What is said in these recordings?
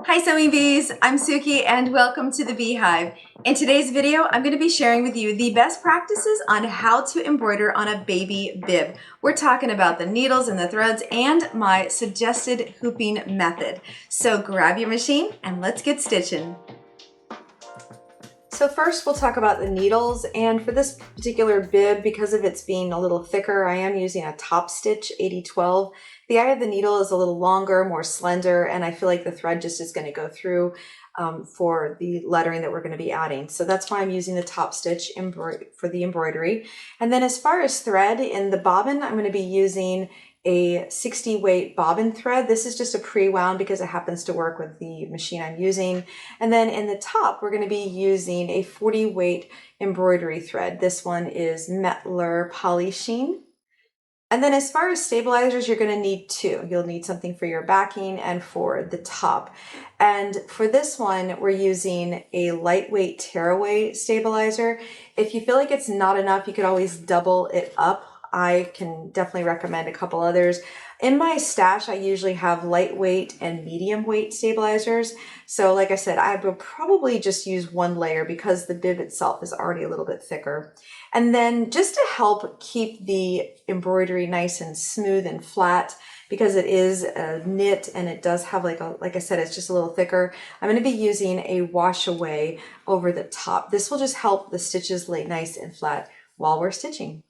Hi Sewing Bees, I'm Sookie and welcome to the Beehive. In today's video, I'm going to be sharing with you the best practices on how to embroider on a baby bib. We're talking about the needles and the threads and my suggested hooping method. So grab your machine and let's get stitching. So first we'll talk about the needles, and for this particular bib, because of its being a little thicker, I am using a top stitch 80-12. The eye of the needle is a little longer, more slender, and I feel like the thread just is going to go through for the lettering that we're going to be adding. So that's why I'm using the top stitch for the embroidery. And then as far as thread, in the bobbin, I'm going to be using a 60 weight bobbin thread. This is just a pre-wound because it happens to work with the machine I'm using. And then in the top, we're going to be using a 40 weight embroidery thread. This one is Metler Poly Sheen. And then as far as stabilizers, you're going to need two. You'll need something for your backing and for the top. And for this one, we're using a lightweight tearaway stabilizer. If you feel like it's not enough, you could always double it up. I can definitely recommend a couple others. In my stash, I usually have lightweight and medium weight stabilizers. So like I said, I will probably just use one layer because the bib itself is already a little bit thicker. And then just to help keep the embroidery nice and smooth and flat, because it is a knit and it does have like I said, it's just a little thicker, I'm going to be using a wash away over the top. This will just help the stitches lay nice and flat while we're stitching.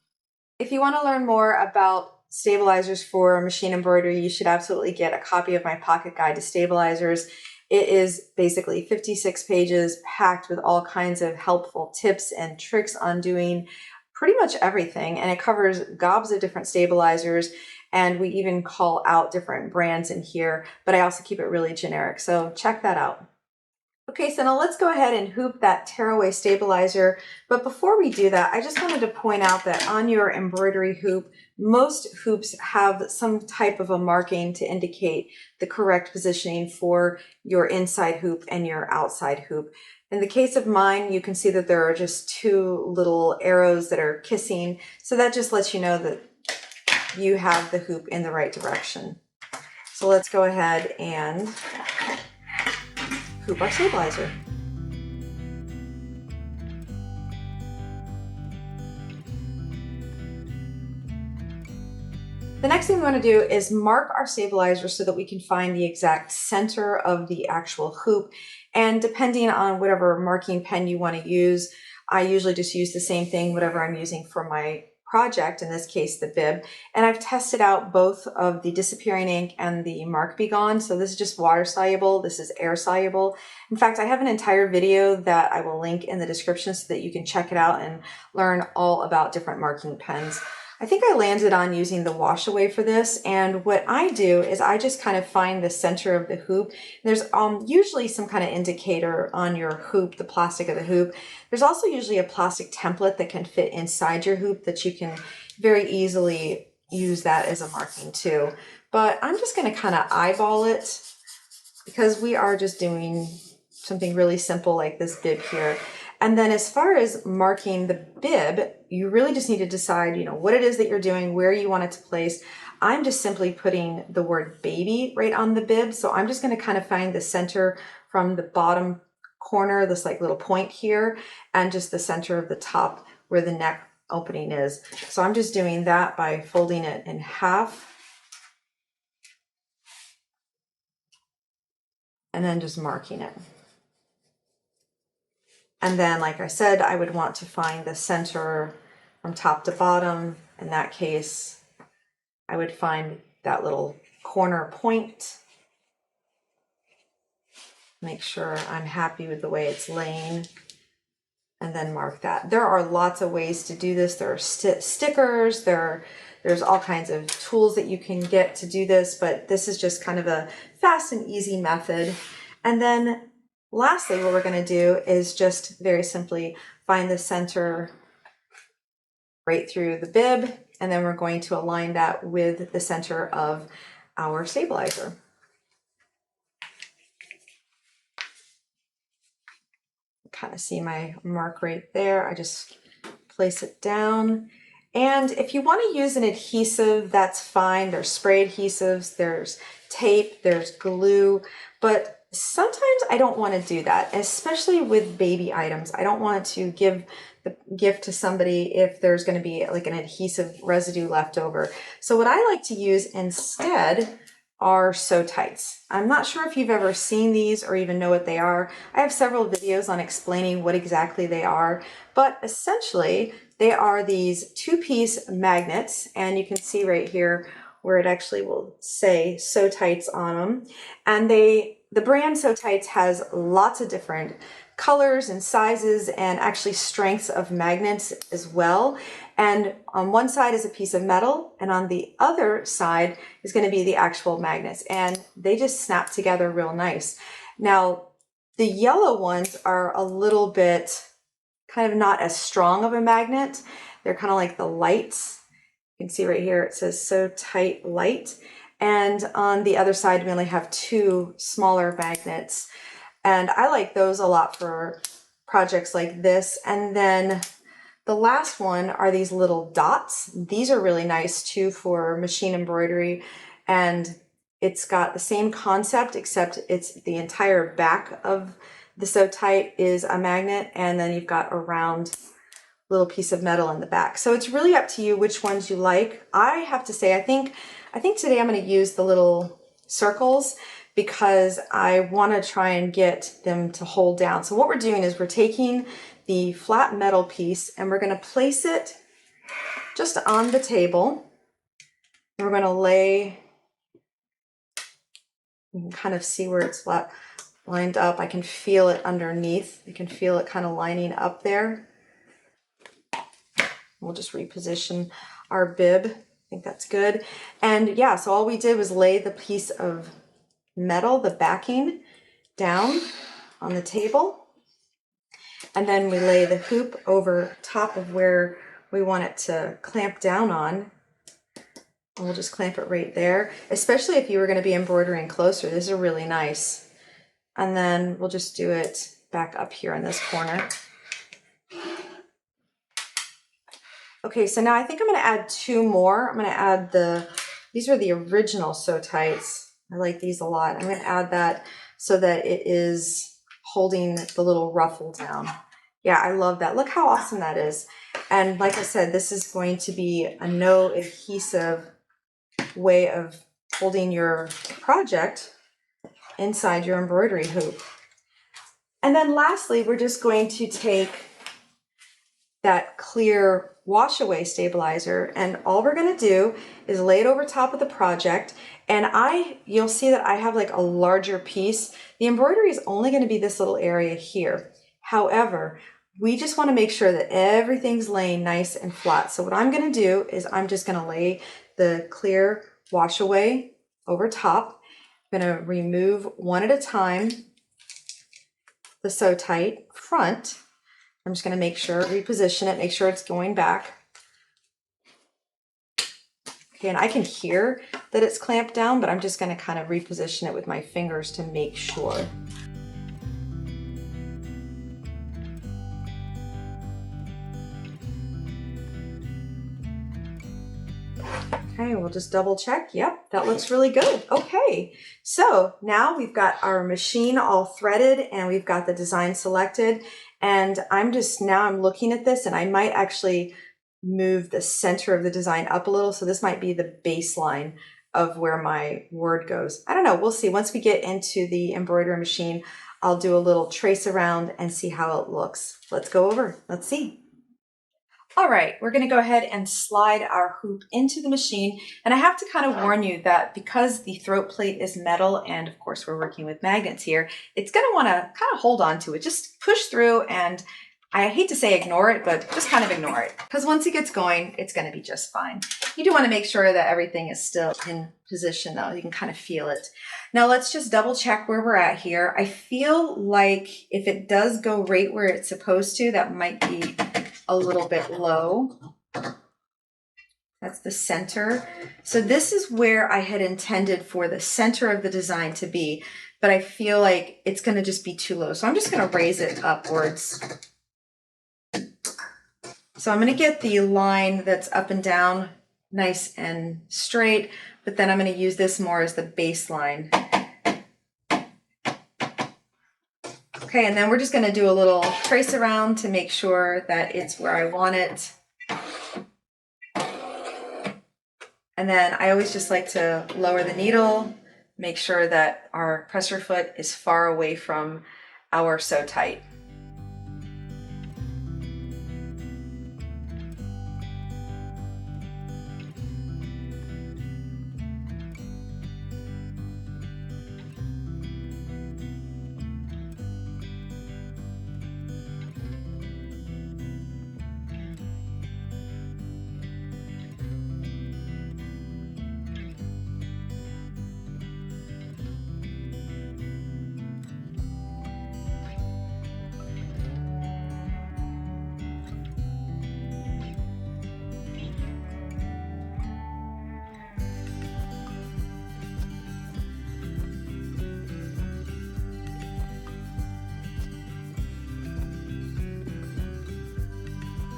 If you want to learn more about stabilizers for machine embroidery, you should absolutely get a copy of my pocket guide to stabilizers. It is basically 56 pages packed with all kinds of helpful tips and tricks on doing pretty much everything. And it covers gobs of different stabilizers. And we even call out different brands in here, but I also keep it really generic. So check that out. Okay, so now let's go ahead and hoop that tearaway stabilizer. But before we do that, I just wanted to point out that on your embroidery hoop, most hoops have some type of a marking to indicate the correct positioning for your inside hoop and your outside hoop. In the case of mine, you can see that there are just two little arrows that are kissing. So that just lets you know that you have the hoop in the right direction. So let's go ahead and hoop our stabilizer. The next thing we want to do is mark our stabilizer so that we can find the exact center of the actual hoop. And depending on whatever marking pen you want to use, I usually just use the same thing, whatever I'm using for my project, in this case the bib, and I've tested out both of the disappearing ink and the Mark Be Gone. So this is just water soluble, this is air soluble. In fact, I have an entire video that I will link in the description so that you can check it out and learn all about different marking pens. I think I landed on using the wash away for this, and what I do is I just kind of find the center of the hoop. There's usually some kind of indicator on your hoop, the plastic of the hoop. There's also usually a plastic template that can fit inside your hoop that you can very easily use that as a marking too. But I'm just going to kind of eyeball it because we are just doing something really simple like this bib here. And then as far as marking the bib, you really just need to decide, what it is that you're doing, where you want it to place. I'm just simply putting the word baby right on the bib. So I'm just going to kind of find the center from the bottom corner, this like little point here, and just the center of the top where the neck opening is. So I'm just doing that by folding it in half and then just marking it. And then, like I said, I would want to find the center from top to bottom. In that case, I would find that little corner point. Make sure I'm happy with the way it's laying, and then mark that. There are lots of ways to do this. There are stickers, there's all kinds of tools that you can get to do this, but this is just kind of a fast and easy method. And then lastly, what we're going to do is just very simply find the center right through the bib, and then we're going to align that with the center of our stabilizer. Kind of see my mark right there. I just place it down. And if you want to use an adhesive, that's fine. There's spray adhesives, there's tape, there's glue, but Sometimes I don't want to do that, especially with baby items. I don't want to give the gift to somebody if there's going to be like an adhesive residue left over. So what I like to use instead are sew tights. I'm not sure if you've ever seen these or even know what they are. I have several videos on explaining what exactly they are, but essentially they are these two-piece magnets, and you can see right here where it actually will say sew tights on them. And the brand Sew Tights has lots of different colors and sizes and actually strengths of magnets as well. And on one side is a piece of metal, and on the other side is going to be the actual magnets, and they just snap together real nice. Now, the yellow ones are a little bit kind of not as strong of a magnet. They're kind of like the lights. You can see right here it says Sew Tight Light. And on the other side, we only have two smaller magnets. And I like those a lot for projects like this. And then the last one are these little dots. These are really nice too for machine embroidery. And it's got the same concept, except it's the entire back of the Sew Tight is a magnet. And then you've got a round little piece of metal in the back. So it's really up to you which ones you like. I have to say, I think today I'm going to use the little circles because I want to try and get them to hold down. So what we're doing is we're taking the flat metal piece and we're going to place it just on the table. We're going to lay, you can kind of see where it's lined up. I can feel it underneath. You can feel it kind of lining up there. We'll just reposition our bib. I think that's good. And yeah, so all we did was lay the piece of metal, the backing, down on the table. And then we lay the hoop over top of where we want it to clamp down on. And we'll just clamp it right there, especially if you were going to be embroidering closer. These are really nice. And then we'll just do it back up here in this corner. Okay, so now I think I'm going to add two more. I'm going to add these are the original Sew Tights. I like these a lot. I'm going to add that so that it is holding the little ruffle down. Yeah, I love that. Look how awesome that is. And like I said, this is going to be a no adhesive way of holding your project inside your embroidery hoop. And then lastly, we're just going to take that clear wash away stabilizer, and all we're going to do is lay it over top of the project. And you'll see that I have like a larger piece. The embroidery is only going to be this little area here. However, we just want to make sure that everything's laying nice and flat. So what I'm going to do is I'm just going to lay the clear wash away over top. I'm going to remove one at a time the Sew Tight front. I'm just going to make sure, reposition it, make sure it's going back. Okay, and I can hear that it's clamped down, but I'm just going to kind of reposition it with my fingers to make sure. Okay, we'll just double check. Yep, that looks really good. Okay, so now we've got our machine all threaded and we've got the design selected. And I'm looking at this, and I might actually move the center of the design up a little. So this might be the baseline of where my word goes. I don't know, we'll see. Once we get into the embroidery machine, I'll do a little trace around and see how it looks. Let's go over, let's see. All right, we're going to go ahead and slide our hoop into the machine. And I have to kind of warn you that because the throat plate is metal, and of course we're working with magnets here, it's going to want to kind of hold on to it. Just push through, and I hate to say ignore it, but just kind of ignore it. Because once it gets going, it's going to be just fine. You do want to make sure that everything is still in position though. You can kind of feel it. Now let's just double check where we're at here. I feel like if it does go right where it's supposed to, that might be a little bit low. That's the center. So this is where I had intended for the center of the design to be, but I feel like it's going to just be too low. So I'm just going to raise it upwards. So I'm going to get the line that's up and down nice and straight, but then I'm going to use this more as the baseline. Okay, and then we're just gonna do a little trace around to make sure that it's where I want it. And then I always just like to lower the needle, make sure that our presser foot is far away from our sew tight.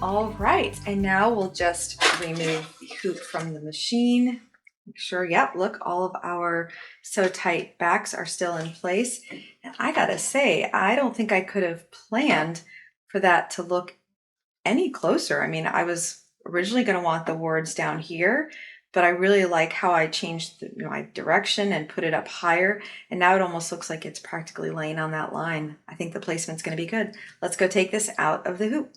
All right, and now we'll just remove the hoop from the machine. Make sure, yep, look, all of our sew tight backs are still in place. And I gotta say, I don't think I could have planned for that to look any closer. I mean, I was originally gonna want the words down here, but I really like how I changed my direction and put it up higher. And now it almost looks like it's practically laying on that line. I think the placement's gonna be good. Let's go take this out of the hoop.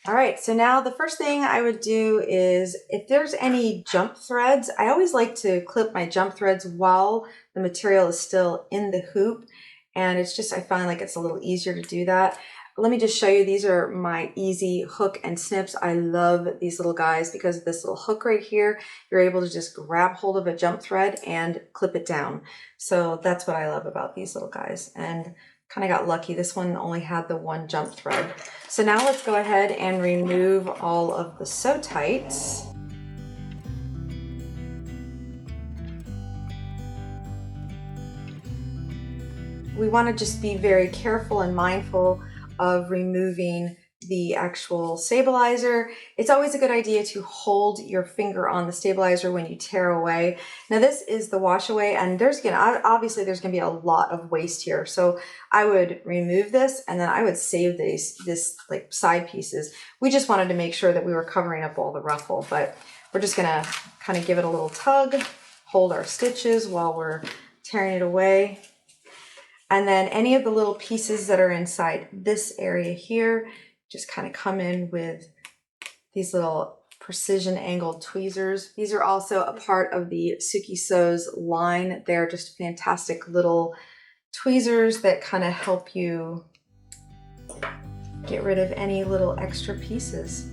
All right, so now the first thing I would do is if there's any jump threads, I always like to clip my jump threads while the material is still in the hoop. And it's just, I find like it's a little easier to do that. Let me just show you, these are my easy hook and snips. I love these little guys because of this little hook right here. You're able to just grab hold of a jump thread and clip it down. So that's what I love about these little guys. And kind of got lucky. This one only had the one jump thread. So now let's go ahead and remove all of the sew tights. We want to just be very careful and mindful of removing the actual stabilizer. It's always a good idea to hold your finger on the stabilizer when you tear away. Now this is the wash away, and obviously there's gonna be a lot of waste here. So I would remove this and then I would save this like side pieces. We just wanted to make sure that we were covering up all the ruffle, but we're just gonna kind of give it a little tug, hold our stitches while we're tearing it away. And then any of the little pieces that are inside this area here, just kind of come in with these little precision angled tweezers. These are also a part of the Sookie Sews line. They're just fantastic little tweezers that kind of help you get rid of any little extra pieces.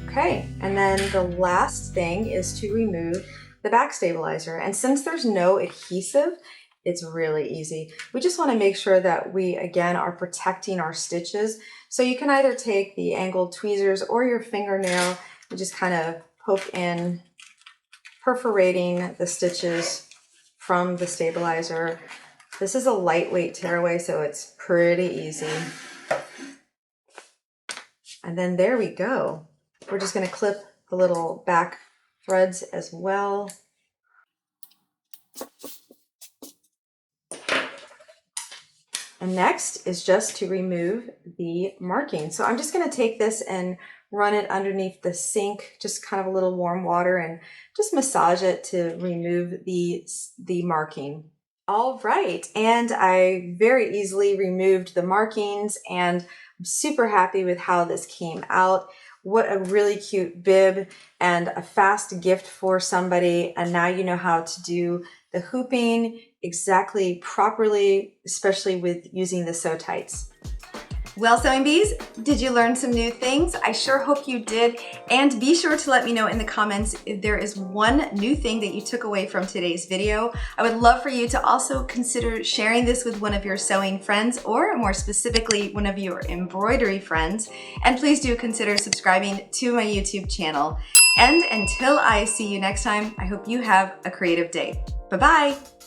Okay, and then the last thing is to remove the back stabilizer. And since there's no adhesive, it's really easy. We just want to make sure that we, again, are protecting our stitches. So you can either take the angled tweezers or your fingernail and just kind of poke in, perforating the stitches from the stabilizer. This is a lightweight tearaway, so it's pretty easy. And then there we go. We're just going to clip the little back threads as well. And next is just to remove the marking. So I'm just going to take this and run it underneath the sink, just kind of a little warm water, and just massage it to remove the marking. All right, and I very easily removed the markings, and I'm super happy with how this came out. What a really cute bib and a fast gift for somebody. And now you know how to do the hooping exactly properly, especially with using the sew tights. Well, Sewing Bees, did you learn some new things? I sure hope you did. And be sure to let me know in the comments if there is one new thing that you took away from today's video. I would love for you to also consider sharing this with one of your sewing friends, or more specifically, one of your embroidery friends. And please do consider subscribing to my YouTube channel. And until I see you next time, I hope you have a creative day. Bye-bye.